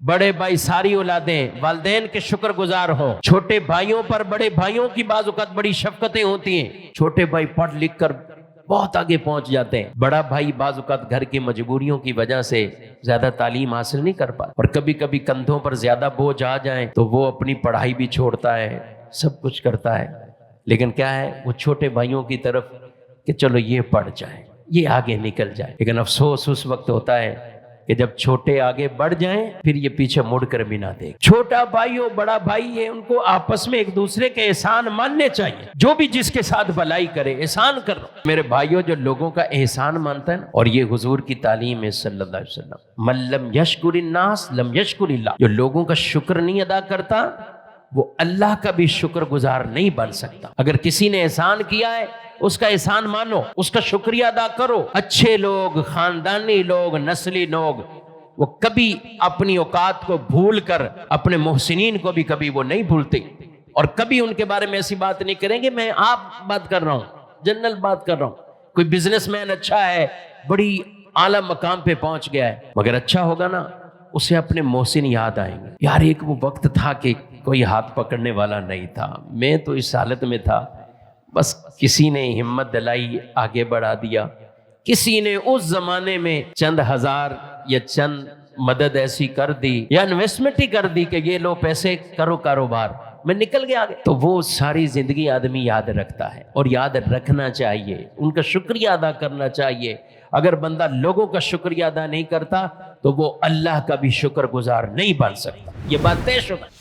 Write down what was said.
بڑے بھائی ساری اولادیں والدین کے شکر گزار ہوں. چھوٹے بھائیوں پر بڑے بھائیوں کی بعض اوقات بڑی شفقتیں ہوتی ہیں. چھوٹے بھائی پڑھ لکھ کر بہت آگے پہنچ جاتے ہیں. بڑا بھائی بعض اوقات گھر کی مجبوریوں کی وجہ سے زیادہ تعلیم حاصل نہیں کر پاتا، اور کبھی کبھی کندھوں پر زیادہ بوجھ آ جائیں تو وہ اپنی پڑھائی بھی چھوڑتا ہے، سب کچھ کرتا ہے. لیکن کیا ہے، وہ چھوٹے بھائیوں کی طرف کہ چلو یہ پڑھ جائے، یہ آگے نکل جائے. لیکن افسوس اس وقت ہوتا ہے کہ جب چھوٹے آگے بڑھ جائیں پھر یہ پیچھے مڑ کر بھی نہ دیکھ. چھوٹا بھائی ہو بڑا بھائی ہے، ان کو آپس میں ایک دوسرے کے احسان ماننے چاہیے. جو بھی جس کے ساتھ بھلائی کرے احسان کر. میرے بھائیوں، جو لوگوں کا احسان مانتا ہے نا، اور یہ حضور کی تعلیم ہے صلی اللہ علیہ وسلم، من لم یشکر الناس لم یشکر اللہ. جو لوگوں کا شکر نہیں ادا کرتا وہ اللہ کا بھی شکر گزار نہیں بن سکتا. اگر کسی نے احسان کیا ہے اس کا احسان مانو، اس کا شکریہ ادا کرو. اچھے لوگ، خاندانی لوگ، نسلی لوگ، وہ کبھی اپنی اوقات کو بھول کر اپنے محسنین کو بھی کبھی وہ نہیں بھولتے، اور کبھی ان کے بارے میں ایسی بات نہیں کریں گے. میں آپ بات کر رہا ہوں، جنرل بات کر رہا ہوں. کوئی بزنس مین اچھا ہے، بڑی اعلیٰ مقام پہ پہنچ گیا ہے، مگر اچھا ہوگا نا، اسے اپنے محسن یاد آئیں گے. یار ایک وہ وقت تھا کہ کوئی ہاتھ پکڑنے والا نہیں تھا، میں تو اس حالت میں تھا، بس کسی نے ہمت دلائی، آگے بڑھا دیا. کسی نے اس زمانے میں چند ہزار یا چند مدد ایسی کر دی یا انویسٹمنٹ ہی کر دی کہ یہ لو پیسے کرو کاروبار، میں نکل گیا آگے. تو وہ ساری زندگی آدمی یاد رکھتا ہے، اور یاد رکھنا چاہیے، ان کا شکریہ ادا کرنا چاہیے. اگر بندہ لوگوں کا شکریہ ادا نہیں کرتا تو وہ اللہ کا بھی شکر گزار نہیں بن سکتا. یہ بات طے شدہ.